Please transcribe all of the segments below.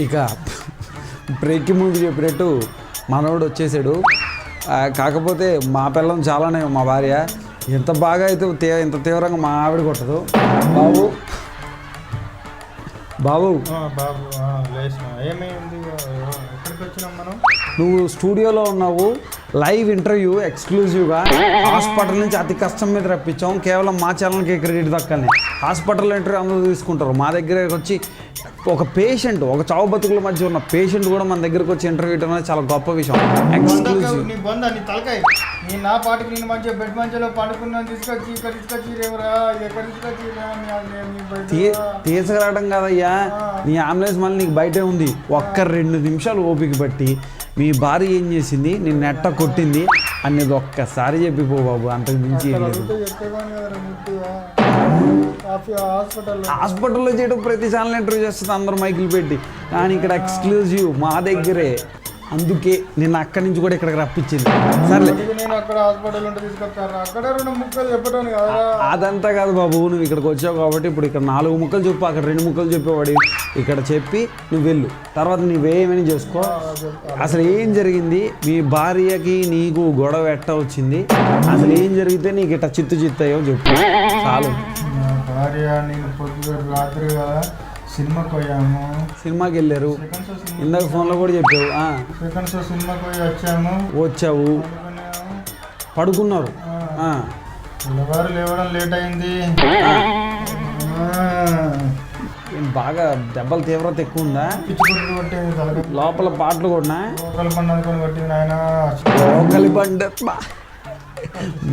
ఇక బ్రేక్ ముందు చెప్పినట్టు మనోడు వచ్చేసాడు. కాకపోతే మా పిల్లం చాలానే మా భార్య ఎంత బాగా అయితే ఇంత తీవ్రంగా మా ఆవిడ కొట్టదు. బాబు బాబు బాబు ఏమైంది? ఎక్కడికి వచ్చినాం మనం? నువ్వు స్టూడియోలో ఉన్నావు, లైవ్ ఇంటర్వ్యూ ఎక్స్క్లూజివ్గా హాస్పిటల్ నుంచి అతి కష్టం మీద రప్పించాం. కేవలం మా ఛానల్కి క్రెడిట్ దక్కని. హాస్పిటల్ ఇంటర్వ్యూ అందరూ తీసుకుంటారు. మా దగ్గరకు వచ్చి ఒక పేషెంట్, ఒక చావు బతుకుల మధ్య ఉన్న పేషెంట్ కూడా మన దగ్గరకు వచ్చి ఇంటర్వ్యూ ఇవ్వడం అనేది చాలా గొప్ప విషయం. ఎక్స్క్లూజివ్. నీ బొంద నీ తలకాయ, నేను నా పాటికి నేను మంచిగా బెడ్ మంచిలో పండుకున్నాను, తీసుకొచ్చి ఇక్కడ తీసుకొచ్చి రేవరా ఎక్కడ తీసుకొచ్చి తీసుకురావడం కాదయ్యా, నీ అంబులెన్స్ మళ్ళీ నీకు బయటే ఉంది. ఒక్క 2 నిమిషాలు ఓపిక బట్టి మీ భార్య ఏం చేసింది, నిన్ను నెట్ట కొట్టింది అనేది ఒక్కసారి చెప్పిపో బాబు, అంతకు మించి ఏం లేదు. హాస్పిటల్లో చేయడం ప్రతి ఛానల్ ఇంటర్వ్యూ చేస్తుంది అందరూ మైకులు పెట్టి, కానీ ఇక్కడ ఎక్స్క్లూజివ్ మా దగ్గరే. అందుకే నేను అక్కడి నుంచి కూడా ఇక్కడికి రప్పించింది. సర్లే, నేను అక్కడ హాస్పిటల్ ఉంటే తీసుకొస్తాను, అక్కడ 2 ముక్కలు చెప్పడం కదా. అదంతా కాదు బాబు, నువ్వు ఇక్కడికి వచ్చావు కాబట్టి ఇప్పుడు ఇక్కడ 4 ముక్కలు చెప్పు, అక్కడ 2 ముక్కలు చెప్పేవాడి. ఇక్కడ చెప్పి నువ్వు వెళ్ళు, తర్వాత నువ్వేమైనా చేసుకో. అసలు ఏం జరిగింది, మీ భార్యకి నీకు గొడవ ఎట్ట వచ్చింది, అసలు ఏం జరిగితే నీకు ఇట్ట చిత్తయ్యో చెప్పు చాలు. భార్య నేను పొద్దున రాత్రి కదా సినిమాకి పోయాము. సినిమాకి వెళ్ళారు, ఇందాక ఫోన్లో కూడా చెప్పావు. సెకండ్ షో సినిమాకి పోయి వచ్చావు, పడుకున్నారు. పిల్లవారు లేవడం లేట్ అయింది. బాగా దెబ్బల తీవ్రత ఎక్కువ ఉందా? పిచ్చి కొట్టింది, లోపల పాటలు కూడా రోకలి పండు అనుకొని కొట్టింది ఆయన. రోకలి పండు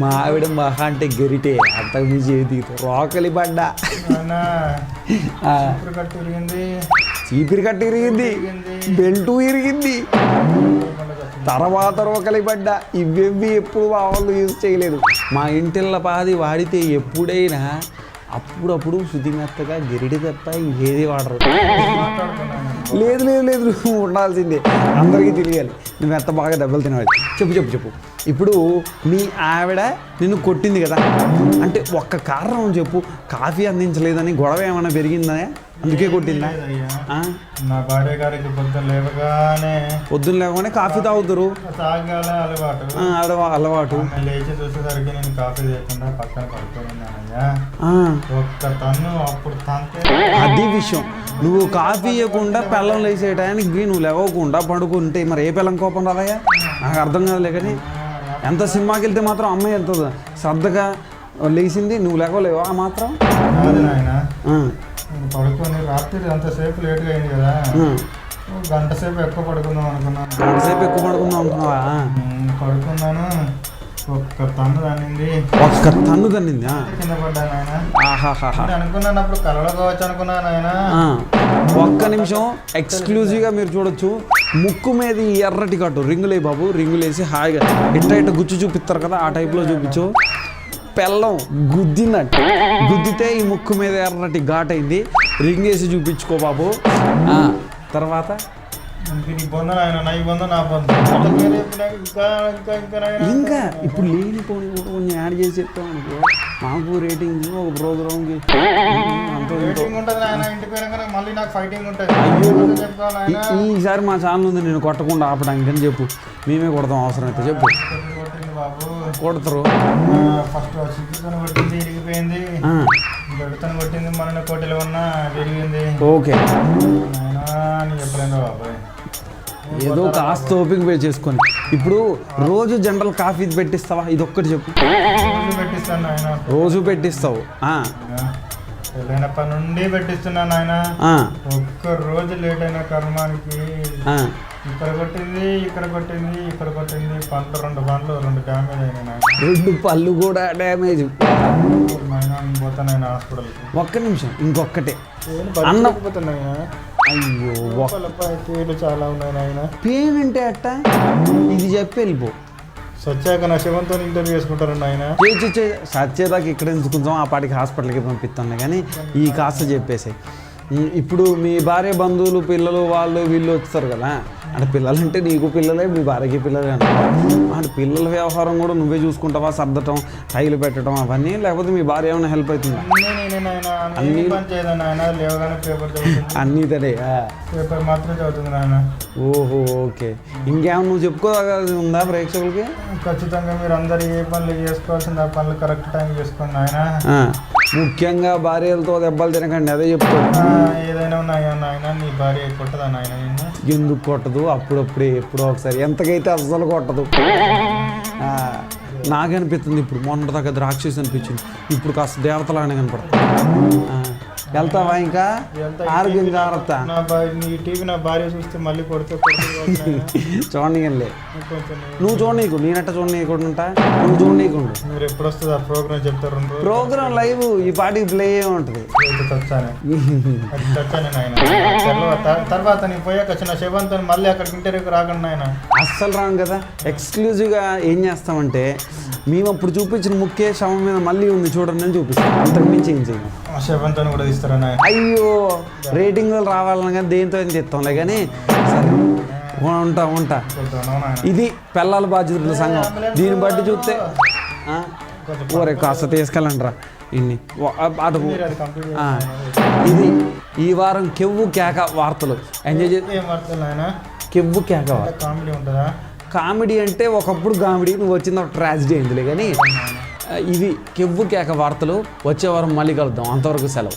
మా ఆవిడ మహా అంటే గెరిటే, అంతకు మించి ఏది రోకలి బండ. చీపిరి కట్టు ఇరిగింది, బెల్టు ఇరిగింది, తర్వాత రోకలి బండ. ఇవేవి ఎప్పుడు మా వాళ్ళు యూజ్ చేయలేదు. మా ఇంటిళ్ళ పాది వాడితే ఎప్పుడైనా అప్పుడప్పుడు శుద్ధి మెత్తగా గెరిటి తప్ప ఇంకేది వాడరు. లేదు లేదు లేదు, నువ్వు ఉండాల్సిందే, అందరికీ తెలియాలి నువ్వు ఎంత బాగా దెబ్బలు తినవాలి. చెప్పు. ఇప్పుడు మీ ఆవిడ నిన్ను కొట్టింది కదా, అంటే ఒక్క కారణం చెప్పు. కాఫీ అందించలేదని గొడవ ఏమైనా పెరిగిందా, అందుకే కొట్టిందా? నా భార్య గారికి పొద్దున్న లేవగానే కాఫీ తాగుతారు, అలవాటు. లేచి చూసేసరికి నేను కాఫీ చేయకుండా పక్కన పడుతున్నానయ్యా. అప్పుడు అది విషయం. నువ్వు కాఫీ ఇవ్వకుండా పెళ్ళం లేచే టైంకి నువ్వు లేవకుండా పడుకుంటే మరి ఏ పెళ్ళం కోపం రాదయ్యా? నాకు అర్థం కాదులే. కానీ ఎంత సినిమాకి వెళ్తే మాత్రం అమ్మాయి వెళ్తుంది శ్రద్ధగా లేచింది, నువ్వు లేవలేవు ఆ మాత్రం. పడుకొని రాత్రి అంతసేపు లేట్గా అయింది కదా, గంట సేపు ఎక్కువ పడుకుందాం అనుకున్నాను. పడుకున్నాను, ఒక్క తన్ను తన్నింది. కింద పడ్డాను ఆయన. అనుకున్నాను అప్పుడు కలలో కావచ్చు అనుకున్నాను ఆయన. ఒక్క నిమిషం ఎక్స్క్లూజివ్గా మీరు చూడొచ్చు. ముక్కు మీద ఎర్రటి కట్టు రింగులే బాబు, రింగులేసి హాయిగా ఇట్ట గుచ్చు చూపిస్తారు కదా, ఆ టైప్లో చూపించు. పెళ్ళం గుద్దితే ఈ ముక్కు మీద ఎర్రటి ఘాటైంది, రింగ్ వేసి చూపించుకో బాబు. తర్వాత ఇంకా ఇప్పుడు లేనిపోని కూడా కొంచెం యాడ్ చేసి చెప్తాం అనుకో, మాకు రేటింగ్ ఒక ప్రోగ్రామ్కి ఈసారి మా ఛానల్ ఉంది నేను కొట్టకుండా ఆపడానికి అని చెప్పు, మేమే కొడతాం అవసరం అయితే చెప్పు. కొడతారు. ఫస్ట్ సిగ్గుతోని కొట్టింది, ఇరిగిపోయింది. గడుతను కొట్టింది, మన కోటిలో ఉన్న విరిగింది. ఓకే, చెప్పలేను బాబాయ్, ఏదో కాస్త ఓపిక పే చేసుకొని. ఇప్పుడు రోజు జనరల్ కాఫీ పెట్టిస్తావా? ఇది ఒక్కటి చెప్పు. పెట్టిస్తాను ఆయన, రోజు పెట్టిస్తావు? పెళ్ళైనప్పటి నుండి పెట్టిస్తున్నాను ఆయన. ఒక్క రోజు లేట్ అయిన కర్మానికి ఇక్కడ కొట్టింది, ఇక్కడ పండ్లు 2 పండ్లు 2 డ్యామేజ్ అయినాయి. 2 పళ్ళు కూడా డ్యామేజ్. పోతాను హాస్పిటల్. ఒక్క నిమిషం, ఇంకొక్కటే పోతున్నాయి. అయ్యో పేర్లు చాలా ఉన్నాయి ఆయన. పెయిన్ అంటే అట్ట ఇది చెప్పి వెళ్ళిపో. సచ్చాక నా శివంతో ఇంటర్వ్యూ చేసుకుంటారండి ఆయన. సచ్చేదాకా ఇక్కడ ఎందుకుంటాం, ఆ పాటికి హాస్పిటల్కి పంపిస్తాను. కానీ ఈ కాస్త చెప్పేసాయి. ఇప్పుడు మీ భార్య బంధువులు పిల్లలు వాళ్ళు వీళ్ళు వస్తారు కదా, అంటే పిల్లలంటే నీకు పిల్లలే మీ భార్యకి పిల్లలే అంటే పిల్లల వ్యవహారం కూడా నువ్వే చూసుకుంటావా? సర్దటం, టైలు పెట్టడం అవన్నీ, లేకపోతే మీ భార్య ఏమైనా హెల్ప్ అవుతుందా? అన్ని పని చేయదు నాయన, లేవగానే పేపర్ చదువుతుంది, అన్నీ తడే. పేపర్ మాత్రం చదువుతుంది నాయన. ఓహో, ఓకే. ఇంకేమన్నా నువ్వు చెప్పుకోగలది ఉందా ప్రేక్షకులకి? ఖచ్చితంగా మీరు అందరు ఏ పనులు చేసుకోవాల్సింది ఆ పనులు కరెక్ట్ టైం చేసుకోండి నాయన. ముఖ్యంగా భార్యలతో దెబ్బలు తినకండి, అదే చెప్తాను. ఏదైనా ఉన్నాయా నాయన, నీ భార్య కొట్టదా నాయన నిన్ను? ఎందుకు కొట్టదు? అప్పుడప్పుడే ఎప్పుడో ఒకసారి, ఎంతకైతే అస్సలు కొట్టదు. నాకనిపిస్తుంది ఇప్పుడు మొన్నటిదాకా రాక్షసి అనిపించింది, ఇప్పుడు కాస్త దేవతలానే కనపడుతుంది. వెళ్తావా ఇంకా? ఆరోగ్యం జాగ్రత్త. నీ టీవీ నా భార్య చూస్తే మళ్ళీ కొడితే చూడనీయంలే. నువ్వు చూడనీకు, నేనట్ట చూడనీయకుండా నువ్వు చూడనీయకుండా. మీరు ఎప్పుడు వస్తుంది ఆ ప్రోగ్రామ్ చెప్తారు? ప్రోగ్రామ్ లైవ్ ఈ పాటికి ప్లే ఉంటుంది. తర్వాత నీ పోయాక చిన్న శివంతో మళ్ళీ అక్కడికి ఇంటర్వ్యూకి రాకుండా ఆయన అస్సలు రాను కదా. ఎక్స్క్లూజివ్గా ఏం చేస్తామంటే, మేము అప్పుడు చూపించిన ముఖ్య శవం మీద మళ్ళీ ఉంది చూడండి అని చూపిస్తాం, అంతకు మించి ఏం చేయం. శవంతో కూడా తీస్తారా? అయ్యో, రేటింగ్లు రావాలని కానీ దేంతో ఏం తెస్తాంలే కానీ. సరే, ఉంటా. ఇది పిల్లల బాధ్యతల సంఘం. దీన్ని బట్టి చూస్తే ఓరే కాస్త తీసుకెళ్ళండి రా ఇన్ని అటు. ఇది ఈ వారం కెవ్వు కేక వార్తలు ఎంజాయ్ చేసి. కెవ్వు కేక కామెడీ ఉంటుందా? కామెడీ అంటే ఒకప్పుడు కామెడీ, నువ్వు వచ్చింది ఒక ట్రాజిడీ అయిందిలే కానీ. ఇది కెవ్వు కేక వార్తలు. వచ్చే వారం మళ్ళీ కలుద్దాం, అంతవరకు సెలవు.